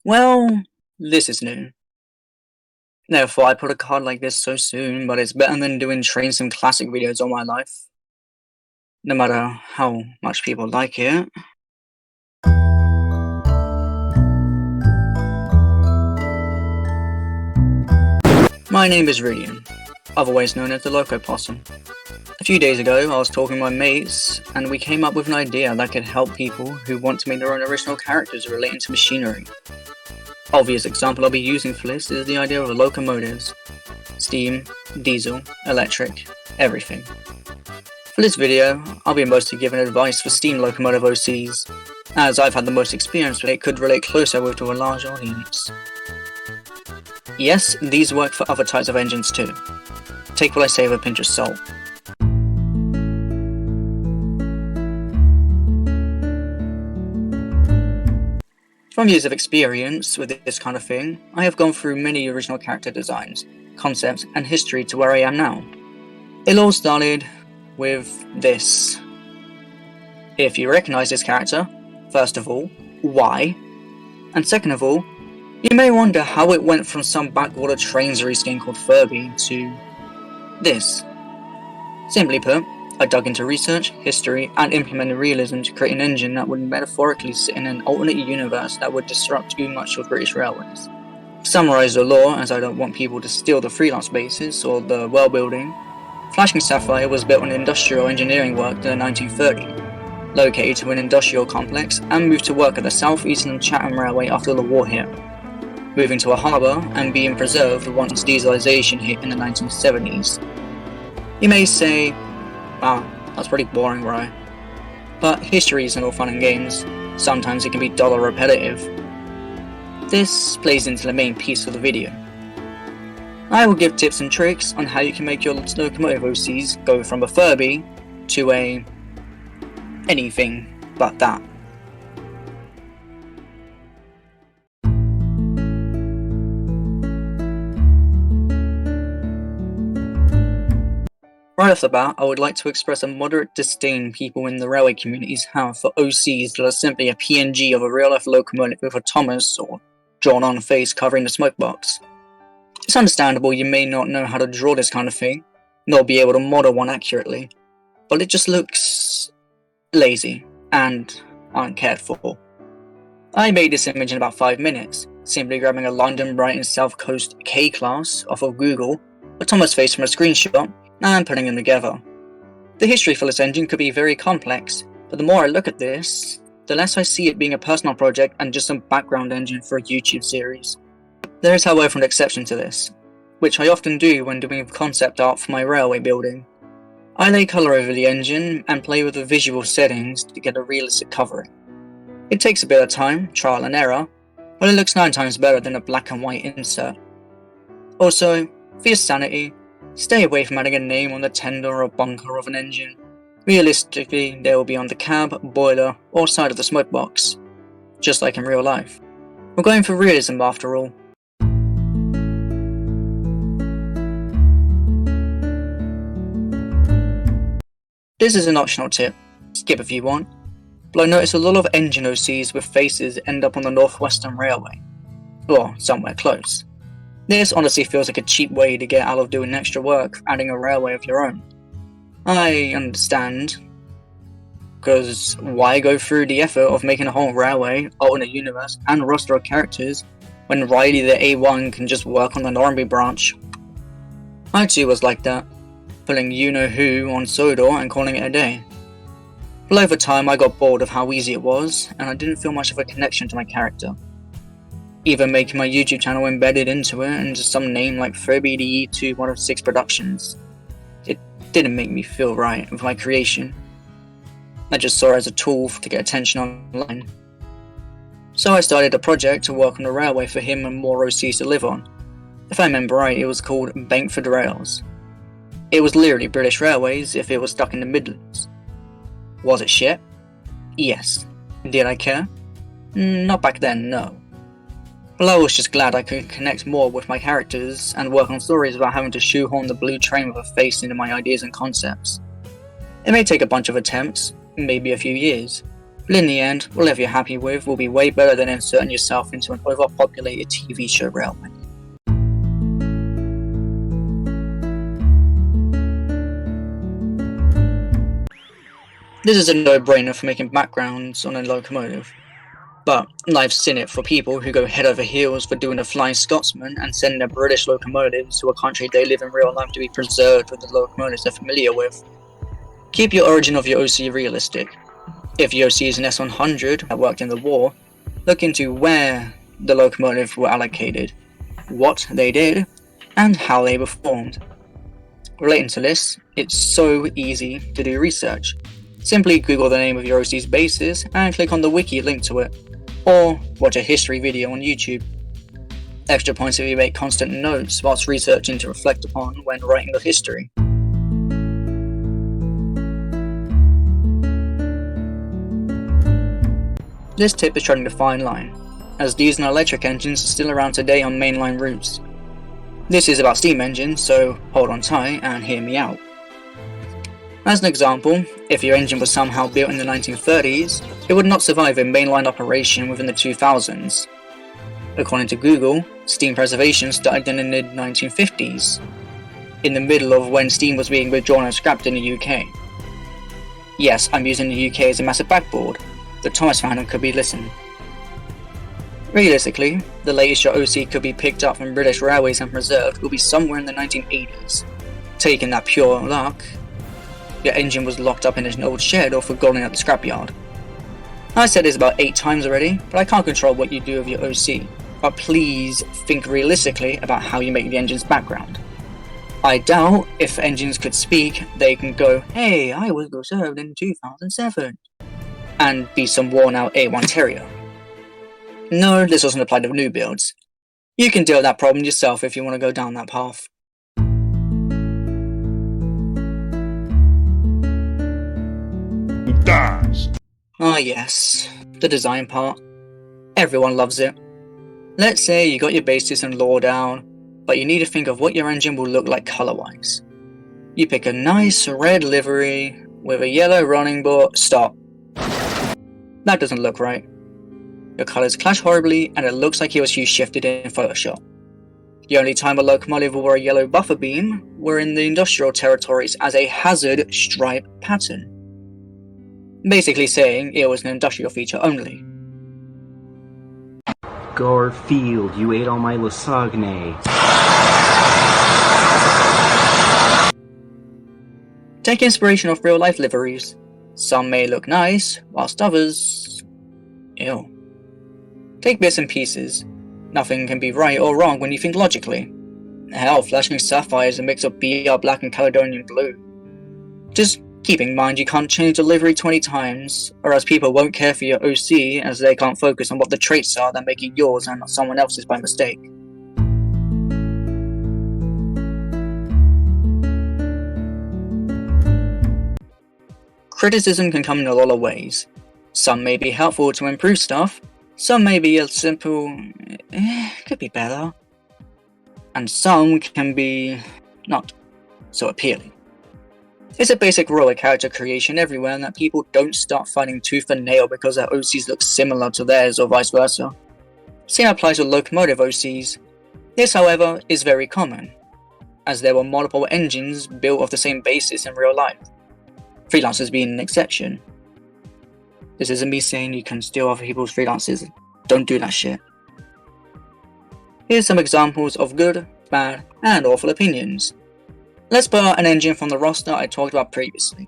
Well, this is new. Never thought I'd put a card like this so soon, but it's better than doing Train Sim classic videos all my life. No matter how much people like it. My name is Rudian, otherwise known as the Loco Possum. A few days ago, I was talking with my mates, and we came up with an idea that could help people who want to make their own original characters relating to machinery. Obvious example I'll be using for this is the idea of locomotives. Steam, diesel, electric, everything. For this video, I'll be mostly giving advice for steam locomotive OCs, as I've had the most experience with it could relate closer with to a large audience. Yes, these work for other types of engines too. Take what I say with a pinch of salt. From years of experience with this kind of thing, I have gone through many original character designs, concepts, and history to where I am now. It all started with this. If you recognize this character, first of all, why? And second of all, you may wonder how it went from some backwater trains skin called Furby to this. Simply put, I dug into research, history, and implemented realism to create an engine that would metaphorically sit in an alternate universe that would disrupt too much of British railways. To summarise the lore, as I don't want people to steal the freelance basis or the world building, Flashing Sapphire was built on industrial engineering work in the 1930s, located to an industrial complex, and moved to work at the South Eastern Chatham Railway after the war hit, moving to a harbour and being preserved once dieselisation hit in the 1970s. You may say, wow, that's pretty boring, right? But history isn't all fun and games. Sometimes it can be dull or repetitive. This plays into the main piece of the video. I will give tips and tricks on how you can make your locomotive OCs go from a Furby to a anything but that. Right off the bat, I would like to express a moderate disdain people in the railway communities have for OCs that are simply a PNG of a real-life locomotive with a Thomas or drawn-on face covering the smoke box. It's understandable you may not know how to draw this kind of thing, nor be able to model one accurately, but it just looks lazy and uncared for. I made this image in about 5 minutes, simply grabbing a London Brighton South Coast K-Class off of Google, a Thomas face from a screenshot, and putting them together. The history for this engine could be very complex, but the more I look at this, the less I see it being a personal project and just some background engine for a YouTube series. There is however an exception to this, which I often do when doing concept art for my railway building. I lay colour over the engine and play with the visual settings to get a realistic covering. It takes a bit of time, trial and error, but it looks 9 times better than a black and white insert. Also, for your sanity, stay away from adding a name on the tender or bunker of an engine. Realistically, they will be on the cab, boiler, or side of the smoke box, just like in real life. We're going for realism after all. This is an optional tip, skip if you want, but I notice a lot of engine OCs with faces end up on the North Western Railway, or somewhere close. This honestly feels like a cheap way to get out of doing extra work adding a railway of your own. I understand, because why go through the effort of making a whole railway, alternate universe, and roster of characters when Riley the A1 can just work on the Normanby branch? I too was like that, pulling you-know-who on Sodor and calling it a day. But over time I got bored of how easy it was, and I didn't feel much of a connection to my character. Even making my YouTube channel embedded into it and just some name like Furby the E2 1 of 6 Productions. It didn't make me feel right with my creation. I just saw it as a tool to get attention online. So I started a project to work on the railway for him and more OCs to live on. If I remember right, it was called Bankford Rails. It was literally British Railways if it was stuck in the Midlands. Was it shit? Yes. Did I care? Not back then, no. But I was just glad I could connect more with my characters and work on stories without having to shoehorn the blue train with a face into my ideas and concepts. It may take a bunch of attempts, maybe a few years, But in the end, whatever you're happy with will be way better than inserting yourself into an overpopulated TV show railway. This is a no-brainer for making backgrounds on a locomotive, but I've seen it for people who go head over heels for doing a Flying Scotsman and sending their British locomotives to a country they live in real life to be preserved with the locomotives they're familiar with. Keep your origin of your OC realistic. If your OC is an S100 that worked in the war, look into where the locomotives were allocated, what they did, and how they performed. Relating to this, it's so easy to do research. Simply Google the name of your OC's bases and click on the wiki link to it, or watch a history video on YouTube. Extra points if you make constant notes whilst researching to reflect upon when writing the history. This tip is treading a fine line, as diesel and electric engines are still around today on mainline routes. This is about steam engines, so hold on tight and hear me out. As an example, if your engine was somehow built in the 1930s, it would not survive in mainline operation within the 2000s. According to Google, steam preservation started in the mid-1950s, in the middle of when steam was being withdrawn and scrapped in the UK. Yes, I'm using the UK as a massive backboard. The Thomas fandom could be listening. Realistically, the latest your OC could be picked up from British Railways and preserved will be somewhere in the 1980s. Taking that pure luck, your engine was locked up in an old shed or forgotten at the scrapyard. I said this about 8 times already, but I can't control what you do with your OC, but please think realistically about how you make the engine's background. I doubt if engines could speak, they can go, "Hey, I was preserved in 2007, and be some worn out A1 Terrier. No, this doesn't apply to new builds. You can deal with that problem yourself if you want to go down that path. Ah yes, the design part. Everyone loves it. Let's say you got your basis and lore down, but you need to think of what your engine will look like colour-wise. You pick a nice red livery with a yellow running board. Stop. That doesn't look right. Your colours clash horribly and it looks like it was hue shifted in Photoshop. The only time a locomotive wore a yellow buffer beam were in the industrial territories as a hazard stripe pattern. Basically saying it was an industrial feature only. Garfield, you ate all my lasagne. Take inspiration off real life liveries. Some may look nice, whilst others... ew. Take bits and pieces. Nothing can be right or wrong when you think logically. Hell, flashing sapphire is a mix of BR black and Caledonian blue. Just keep in mind you can't change the livery 20 times, or else people won't care for your OC as they can't focus on what the traits are that make it yours and not someone else's by mistake. Criticism can come in a lot of ways. Some may be helpful to improve stuff, some may be a simple, could be better, and some can be not so appealing. It's a basic rule of character creation everywhere that people don't start fighting tooth and nail because their OCs look similar to theirs or vice versa. Same applies to locomotive OCs. This, however, is very common, as there were multiple engines built off the same basis in real life, freelancers being an exception. This isn't me saying you can steal other people's freelancers, don't do that shit. Here's some examples of good, bad, and awful opinions. Let's put out an engine from the roster I talked about previously.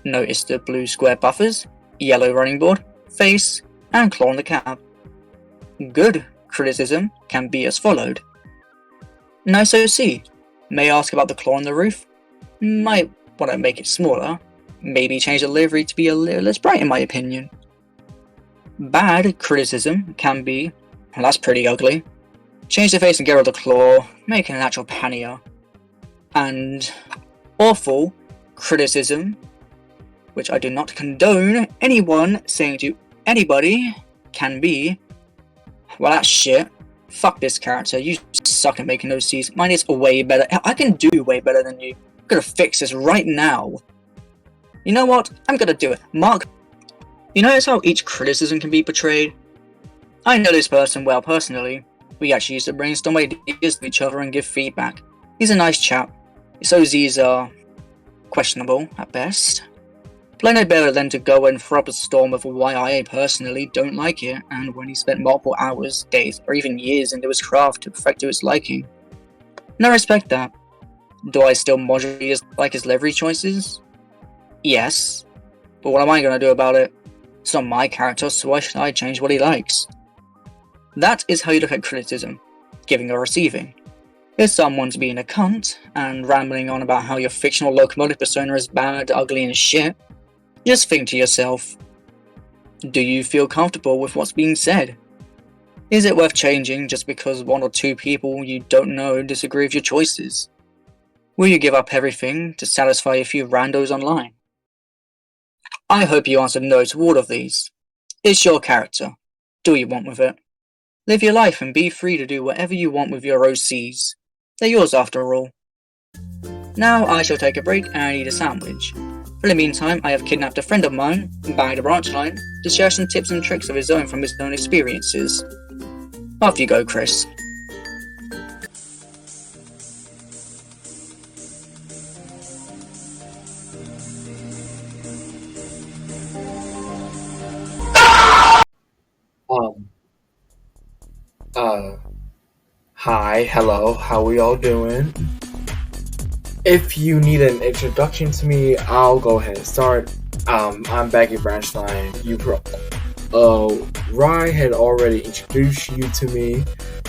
Notice the blue square buffers, yellow running board, face, and claw on the cab. Good criticism can be as followed. Nice OC. May ask about the claw on the roof. Might want to make it smaller. Maybe change the livery to be a little less bright in my opinion. Bad criticism can be, well, that's pretty ugly. Change the face and get rid of the claw, make it an actual pannier. And awful criticism, which I do not condone anyone saying to anybody, can be, well that's shit, fuck this character, you suck at making OCs, mine is way better, I can do way better than you, I'm gonna fix this right now. You know what, I'm gonna do it, Mark. You notice how each criticism can be portrayed? I know this person well personally. We actually used to brainstorm ideas to each other and give feedback. He's a nice chap. His OZs are questionable at best. But no better than to go and throw up a storm of why I personally don't like it, and when he spent multiple hours, days, or even years into his craft to perfect to his liking. And I respect that. Do I still moderately like his livery choices? Yes. But what am I going to do about it? It's not my character, so why should I change what he likes? That is how you look at criticism, giving or receiving. If someone's being a cunt and rambling on about how your fictional locomotive persona is bad, ugly, and shit, just think to yourself, do you feel comfortable with what's being said? Is it worth changing just because one or two people you don't know disagree with your choices? Will you give up everything to satisfy a few randos online? I hope you answered no to all of these. It's your character. Do what you want with it. Live your life and be free to do whatever you want with your OCs. They're yours after all. Now I shall take a break and eat a sandwich. For the meantime, I have kidnapped a friend of mine, by the branch line, to share some tips and tricks of his own from his own experiences. Off you go, Chris. Um, uh, Hi, hello, how we all doing? If you need an introduction to me, I'll go ahead and start. I'm back at Branchline. Rye had already introduced you to me,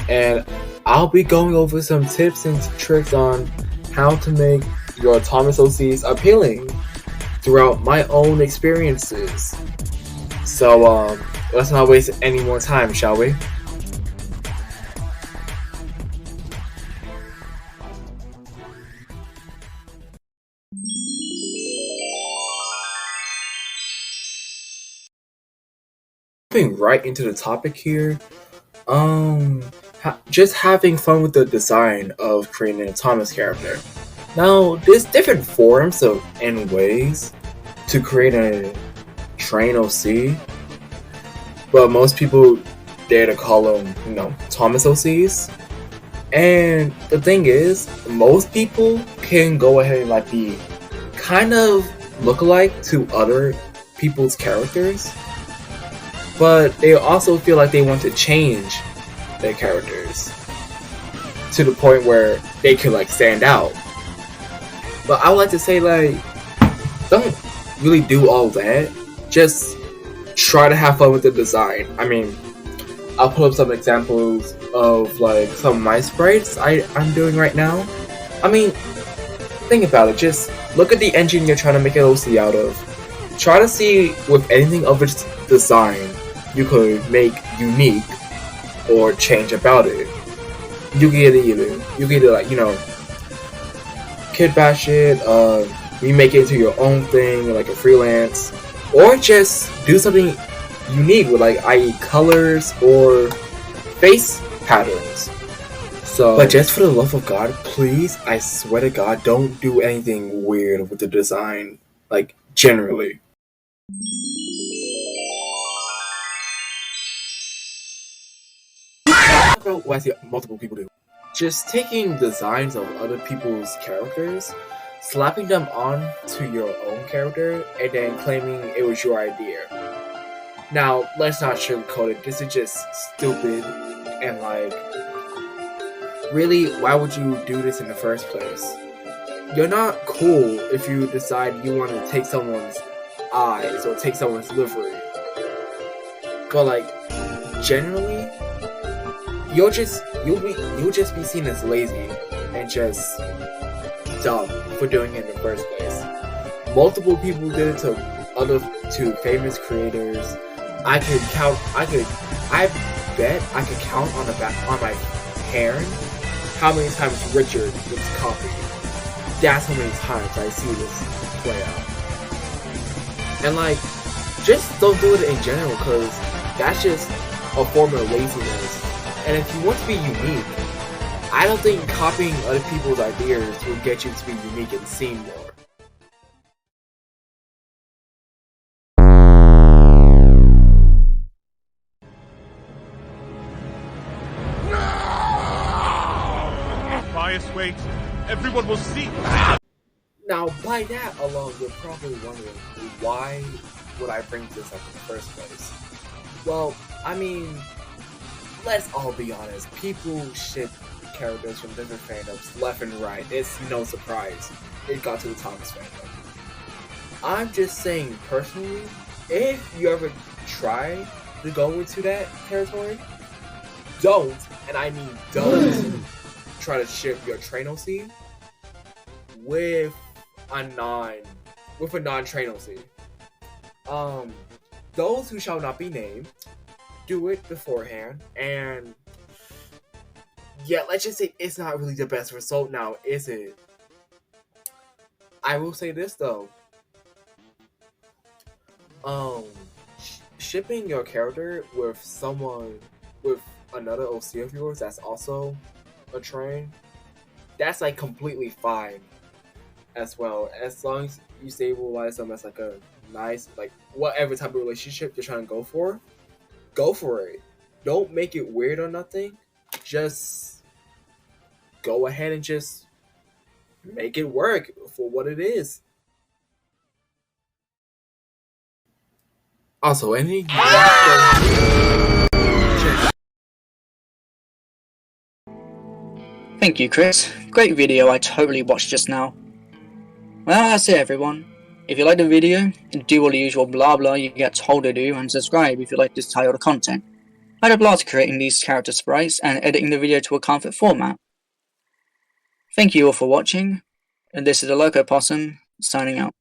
and I'll be going over some tips and tricks on how to make your Thomas OCs appealing throughout my own experiences. So, let's not waste any more time, shall we? Jumping right into the topic here, just having fun with the design of creating a Thomas character. Now, there's different forms and ways to create a train OC, but most people dare to call them, Thomas OCs. And the thing is, most people can go ahead and be kind of lookalike to other people's characters, but they also feel like they want to change their characters to the point where they can stand out. But I would like to say don't really do all that. Just try to have fun with the design. I mean, I'll put up some examples of some of my sprites I'm doing right now. I mean, think about it. Just look at the engine you're trying to make an OC out of. Try to see with anything of its design you could make unique or change about it. You can either kid bash it, remake it into your own thing, like a freelance, or just do something unique with i.e. colors or face patterns. But just for the love of God, please, I swear to God, don't do anything weird with the design, generally. About what I see multiple people do. Just taking designs of other people's characters, slapping them on to your own character, and then claiming it was your idea. Now, let's not sugarcoat it. This is just stupid, and really, why would you do this in the first place? You're not cool if you decide you want to take someone's eyes or take someone's livery. But generally, you'll just be seen as lazy and just dumb for doing it in the first place. Multiple people did it to famous creators. I bet I could count on my hand how many times Richard was copied. That's how many times I see this play out. And just don't do it in general, because that's just a form of laziness. And if you want to be unique, I don't think copying other people's ideas will get you to be unique and seen more. everyone will see. Now, by that alone, you're probably wondering, why would I bring this up in the first place? Well, I mean, let's all be honest. People ship characters from different fandoms left and right. It's no surprise it got to the Thomas fandom. I'm just saying, personally, if you ever try to go into that territory, don't, and I mean don't, try to ship your train OC with a non-train OC. Those who shall not be named, do it beforehand, and yeah, let's just say it's not really the best result now, is it? I will say this though. Shipping your character with another OC of yours that's also a train, that's like completely fine as well, as long as you stabilize them as like a nice, like whatever type of relationship you're trying to go for it. Don't make it weird or nothing. Just go ahead and just make it work for what it is. Also, any Thank you, Chris. Great video, I totally watched just now. Well, that's it, everyone. If you like the video, do all the usual blah blah you get told to do, and subscribe if you like this style of content. I had a blast creating these character sprites and editing the video to a comfort format. Thank you all for watching, and this is the Loco Possum, signing out.